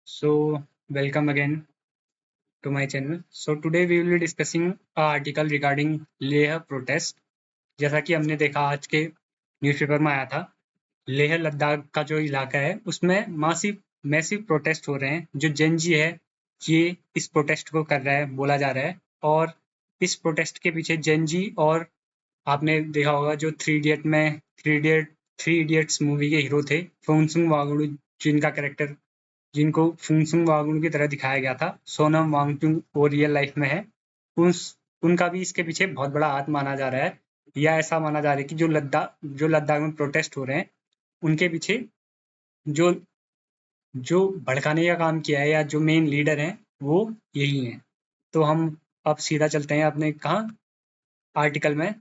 So, welcome again to my channel. So, today we will be discussing an article regarding Leh protest. जैसा कि हमने देखा आज के न्यूज़पेपर में आया था, लेह लद्दाख का जो इलाका है उसमें मैसिव प्रोटेस्ट हो रहे हैं। जो जेनजी है ये इस प्रोटेस्ट को कर रहा है, बोला जा रहा है। और इस प्रोटेस्ट के पीछे जेनजी और आपने देखा होगा जो थ्री इडियट्स मूवी के हीरो थे फुंसुक वांगडू, जिनको फुंसुक वांगडू की तरह दिखाया गया था। सोनम वांगचुक वो रियल लाइफ में है। उस उनका भी इसके पीछे बहुत बड़ा हाथ माना जा रहा है, या ऐसा माना जा रहा है कि जो लद्दाख में प्रोटेस्ट हो रहे हैं उनके पीछे जो जो भड़काने का काम किया है या जो मेन लीडर हैं वो यही हैं। तो हम अब सीधा चलते हैं अपने आर्टिकल में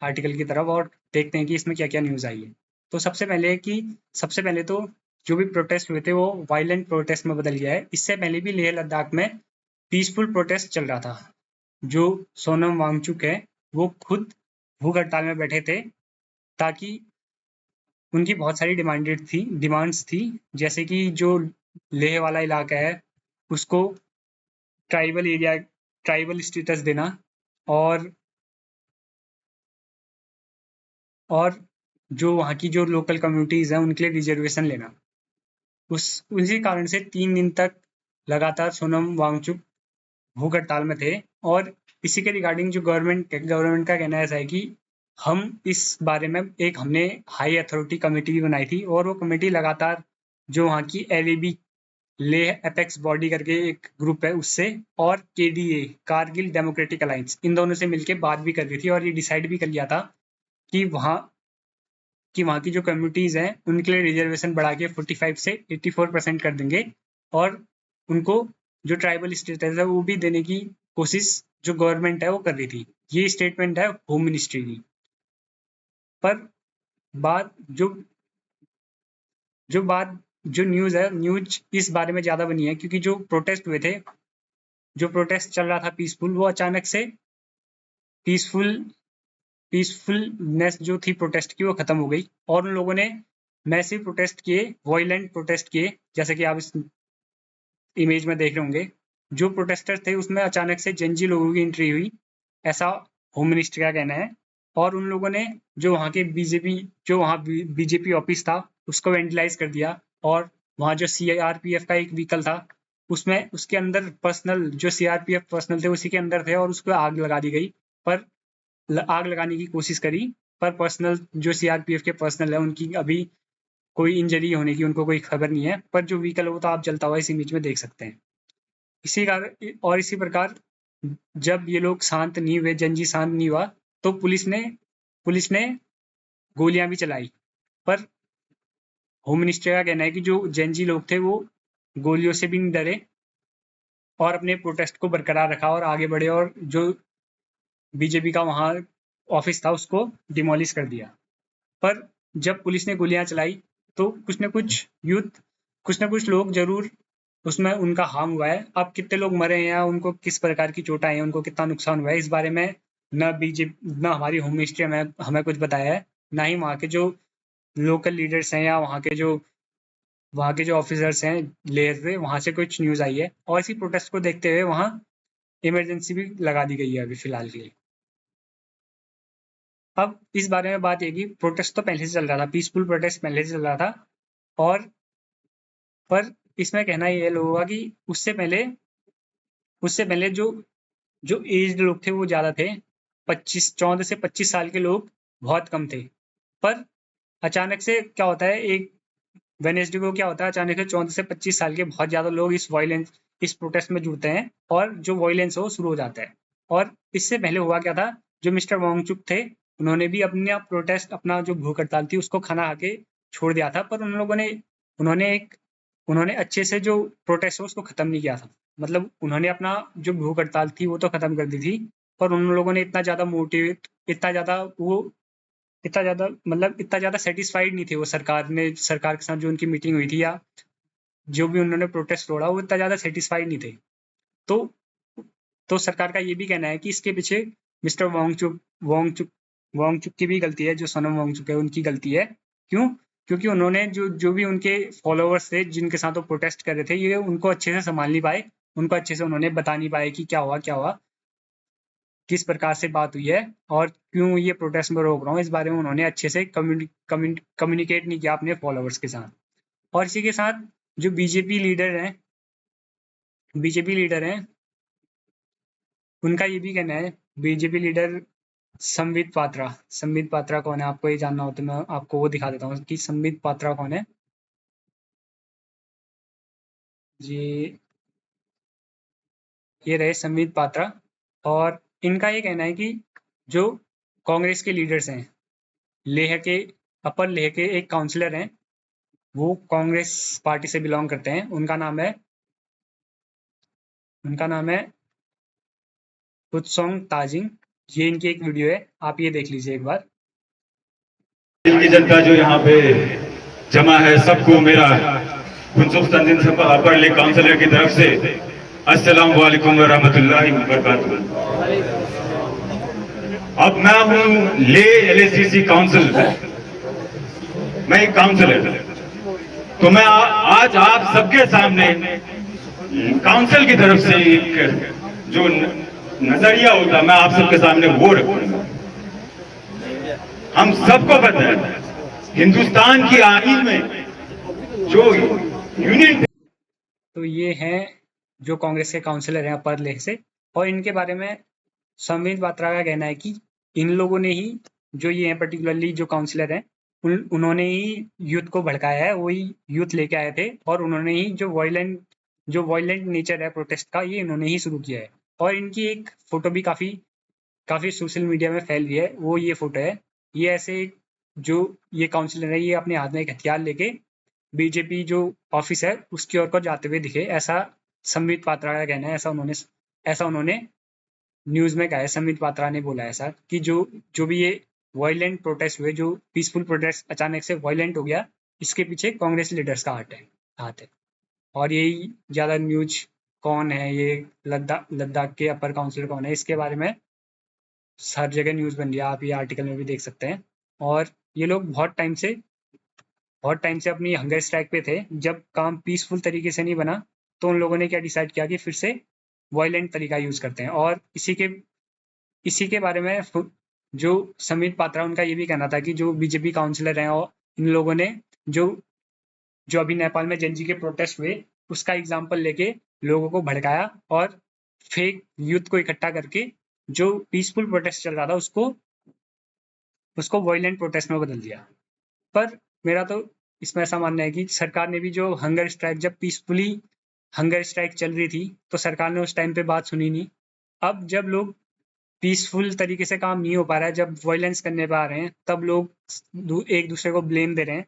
आर्टिकल की तरफ और देखते हैं कि इसमें क्या क्या न्यूज़ आई है। तो सबसे पहले तो जो भी प्रोटेस्ट हुए थे वो वायलेंट प्रोटेस्ट में बदल गया है। इससे पहले भी लेह लद्दाख में पीसफुल प्रोटेस्ट चल रहा था। जो सोनम वांगचुक है वो खुद भूख हड़ताल में बैठे थे ताकि उनकी बहुत सारी डिमांड्स थी, जैसे कि जो लेह वाला इलाका है उसको ट्राइबल स्टेटस देना, और और जो वहाँ की जो लोकल कम्युनिटीज़ हैं उनके लिए रिजर्वेशन लेना। उसी कारण से 3 दिन तक लगातार सोनम वांगचुक भूख हड़ताल में थे। और इसी के रिगार्डिंग जो गवर्नमेंट का कहना ऐसा है कि हम इस बारे में हमने हाई अथॉरिटी कमेटी भी बनाई थी, और वो कमेटी लगातार जो वहाँ की एलईबी लेह एपेक्स बॉडी करके एक ग्रुप है उससे, और केडीए कारगिल डेमोक्रेटिक अलायंस, इन दोनों से मिलकर बात भी कर रही थी। और ये डिसाइड भी कर लिया था कि वहाँ की जो कम्युनिटीज़ हैं उनके लिए रिजर्वेशन बढ़ा के 45 से 84% कर देंगे, और उनको जो ट्राइबल स्टेटस है वो भी देने की कोशिश जो गवर्नमेंट है वो कर रही थी। ये स्टेटमेंट है होम मिनिस्ट्री की। पर बात जो जो बात जो न्यूज इस बारे में ज़्यादा बनी है, क्योंकि जो प्रोटेस्ट चल रहा था पीसफुल, वो अचानक से पीसफुल पीसफुलनेस जो थी प्रोटेस्ट की वो खत्म हो गई, और उन लोगों ने मैसिव प्रोटेस्ट किए, वॉयलेंट प्रोटेस्ट किए, जैसे कि आप इस इमेज में देख रहे होंगे। जो प्रोटेस्टर थे उसमें अचानक से जेनजी लोगों की एंट्री हुई, ऐसा होम मिनिस्टर का कहना है। और उन लोगों ने जो वहाँ बीजेपी ऑफिस था उसको वेंटिलाइज कर दिया, और वहाँ जो सीआरपीएफ का एक व्हीकल था उसमें उसके अंदर पर्सनल जो सीआरपीएफ पर्सनल थे उसी के अंदर थे, और उसको आग लगा दी गई। पर आग लगाने की कोशिश करी, पर पर्सनल जो सीआरपीएफ के पर्सनल है उनकी अभी कोई इंजरी होने की उनको कोई खबर नहीं है। पर जो व्हीकल है वो तो आप जलता हुआ इस इमेज में देख सकते हैं। इसी प्रकार जब ये लोग शांत नहीं हुए, जनजी शांत नहीं हुआ, तो पुलिस ने गोलियां भी चलाई। पर होम मिनिस्टर का कहना है कि जो जनजी लोग थे वो गोलियों से भी नहीं डरे और अपने प्रोटेस्ट को बरकरार रखा और आगे बढ़े, और जो बीजेपी का वहाँ ऑफिस था उसको डिमोलिश कर दिया। पर जब पुलिस ने गोलियां चलाई तो कुछ न कुछ लोग जरूर उसमें उनका हार्म हुआ है। अब कितने लोग मरे हैं या उनको किस प्रकार की चोट आई है, उनको कितना नुकसान हुआ है, इस बारे में न हमारी होम मिनिस्ट्री में हमें कुछ बताया है, ना ही वहाँ के जो लोकल लीडर्स हैं या वहाँ के जो ऑफिसर्स हैं लेयर से, वहाँ से कुछ न्यूज़ आई है। और इसी प्रोटेस्ट को देखते हुए वहाँ इमरजेंसी भी लगा दी गई है अभी फिलहाल के लिए। अब इस बारे में बात है कि प्रोटेस्ट तो पहले से चल रहा था, पीसफुल प्रोटेस्ट पहले से चल रहा था, और पर इसमें कहना ये लोगों का कि उससे पहले जो जो एज्ड लोग थे वो ज़्यादा थे। 14 से 25 साल के लोग बहुत कम थे। पर अचानक से क्या होता है, एक वेनेसडे को क्या होता है, अचानक से 14 से 25 साल के बहुत ज़्यादा लोग इस प्रोटेस्ट में जुड़ते हैं, और जो वॉयलेंस है वो शुरू हो जाता है। और इससे पहले हुआ क्या था, जो मिस्टर वांगचुक थे उन्होंने भी अपना जो भूख हड़ताल थी उसको खाना खा के छोड़ दिया था। पर उन्होंने अच्छे से जो प्रोटेस्ट है उसको ख़त्म नहीं किया था। मतलब उन्होंने अपना जो भूख हड़ताल थी वो तो ख़त्म कर दी थी, पर उन लोगों ने इतना ज़्यादा सेटिस्फाइड नहीं थे वो सरकार के साथ जो उनकी मीटिंग हुई थी, या जो भी उन्होंने प्रोटेस्ट तोड़ा, वो इतना ज़्यादा सेटिस्फाइड नहीं थे। तो तो सरकार का ये भी कहना है कि इसके पीछे मिस्टर वांगचुक वांगचुक वांगचुक की भी गलती है, जो सोनम वांगचुक है उनकी गलती है। क्यों? क्योंकि उन्होंने जो भी उनके फॉलोअर्स थे जिनके साथ वो प्रोटेस्ट कर रहे थे, ये उनको अच्छे से संभाल नहीं पाए, उनको अच्छे से उन्होंने बता नहीं पाए कि क्या हुआ, किस प्रकार से बात हुई है और क्यों ये प्रोटेस्ट में रोक रहा हूँ, इस बारे में उन्होंने अच्छे से कम्युनिकेट नहीं किया अपने फॉलोअर्स के साथ। और इसी के साथ जो बीजेपी लीडर हैं उनका ये भी कहना है, बीजेपी लीडर संबित पात्रा कौन है, आपको ये जानना हो तो मैं आपको वो दिखा देता हूँ कि संबित पात्रा कौन है जी। ये रहे संबित पात्रा। और इनका ये कहना है कि जो कांग्रेस के लीडर्स हैं, लेह के अपर लेह के एक काउंसलर हैं, वो कांग्रेस पार्टी से बिलोंग करते हैं, उनका नाम है कुत्सोंग ताजिंग। ये इनकी एक वीडियो है, आप ये देख लीजिए एक बार। दिल की जनता जो यहाँ पे जमा है, सबको मेरा खुनसुख तंजीम सभा अपर लेह काउंसिलर की तरफ से अस्सलाम वालेकुम व रहमतुल्लाहि व बरकातुहू। अब मैं हूँ लेह एलएसीसी काउंसिल, मैं एक काउंसिलर, तो मैं आज आप सबके सामने काउंसिल की तरफ से एक जो नजरिया होता मैं आप सबके सामने वो रखूंगा। हम सबको पता है हिंदुस्तान की आईन में जो यूनियन, तो ये हैं जो कांग्रेस के काउंसिलर हैं अपर लेह से, और इनके बारे में संबित पात्रा का कहना है कि इन लोगों ने ही, जो ये हैं पर्टिकुलरली जो काउंसिलर हैं, उन्होंने ही यूथ को भड़काया है, वही यूथ लेके आए थे, और उन्होंने ही जो वायलेंट नेचर है प्रोटेस्ट का, ये इन्होंने ही शुरू किया है। और इनकी एक फोटो भी काफी सोशल मीडिया में फैल रही है, वो ये फोटो है। ये ऐसे जो ये काउंसिलर है, ये अपने हाथ में एक हथियार लेके बीजेपी जो ऑफिस है उसकी ओर को जाते हुए दिखे, ऐसा संबित पात्रा का कहना है। ऐसा उन्होंने न्यूज में कहा है, संबित पात्रा ने बोला ऐसा कि जो भी ये वायलेंट प्रोटेस्ट हुए, जो पीसफुल प्रोटेस्ट अचानक से वायलेंट हो गया, इसके पीछे कांग्रेस लीडर्स का हाथ है। और यही ज्यादा न्यूज कौन है, ये लद्दाख के अपर काउंसिलर कौन है, इसके बारे में हर जगह न्यूज बन रही है, आप ये आर्टिकल में भी देख सकते हैं। और ये लोग बहुत टाइम से अपनी हंगर स्ट्राइक पे थे। जब काम पीसफुल तरीके से नहीं बना, तो उन लोगों ने क्या डिसाइड किया कि फिर से वायलेंट तरीका यूज करते हैं। और इसी के बारे में जो संबित पात्रा, उनका ये भी कहना था कि जो बीजेपी काउंसिलर हैं और इन लोगों ने जो जो अभी नेपाल में जेनजी के प्रोटेस्ट हुए, उसका एग्जाम्पल लेके लोगों को भड़काया और फेक यूथ को इकट्ठा करके जो पीसफुल प्रोटेस्ट चल रहा था उसको वायलेंट प्रोटेस्ट में बदल दिया। पर मेरा तो इसमें ऐसा मानना है कि सरकार ने भी जो हंगर स्ट्राइक, जब पीसफुली हंगर स्ट्राइक चल रही थी, तो सरकार ने उस टाइम पे बात सुनी नहीं। अब जब लोग पीसफुल तरीके से काम नहीं हो पा रहा है, जब वायलेंस करने पे आ रहे हैं, तब लोग एक दूसरे को ब्लेम दे रहे हैं।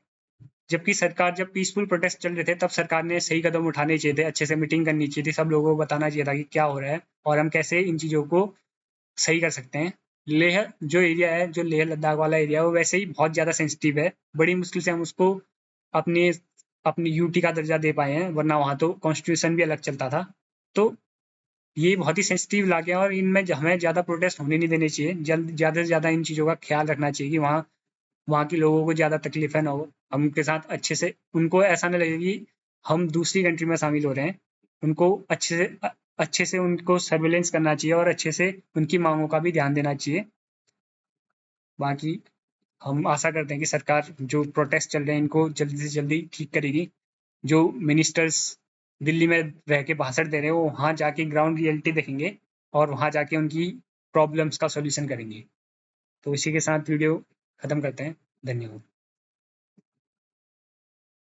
जबकि सरकार, जब पीसफुल प्रोटेस्ट चल रहे थे, तब सरकार ने सही कदम उठाने चाहिए थे, अच्छे से मीटिंग करनी चाहिए थी, सब लोगों को बताना चाहिए था कि क्या हो रहा है और हम कैसे इन चीज़ों को सही कर सकते हैं। लेह जो एरिया है, जो लेह लद्दाख वाला एरिया है, वो वैसे ही बहुत ज़्यादा सेंसिटिव है। बड़ी मुश्किल से हम उसको अपने अपनी यूटी का दर्जा दे पाए हैं, वरना वहाँ तो कॉन्स्टिट्यूशन भी अलग चलता था। तो ये बहुत ही सेंसिटिव इलाके हैं और इनमें हमें ज़्यादा प्रोटेस्ट होने नहीं देने चाहिए। ज़्यादा से ज़्यादा इन चीज़ों का ख्याल रखना चाहिए कि वहाँ के लोगों को ज़्यादा तकलीफें ना हो। हम उनके साथ अच्छे से, उनको ऐसा ना लगे कि हम दूसरी कंट्री में शामिल हो रहे हैं। उनको अच्छे से उनको सर्विलेंस करना चाहिए और अच्छे से उनकी मांगों का भी ध्यान देना चाहिए। बाकी हम आशा करते हैं कि सरकार जो प्रोटेस्ट चल रहे हैं इनको जल्दी से जल्दी ठीक करेगी। जो मिनिस्टर्स दिल्ली में रह के भाषण दे रहे हैं, वो वहाँ जाके ग्राउंड रियलिटी देखेंगे और वहाँ जाके उनकी प्रॉब्लम्स का सॉल्यूशन करेंगे। तो इसी के साथ वीडियो ख़त्म करते हैं। धन्यवाद।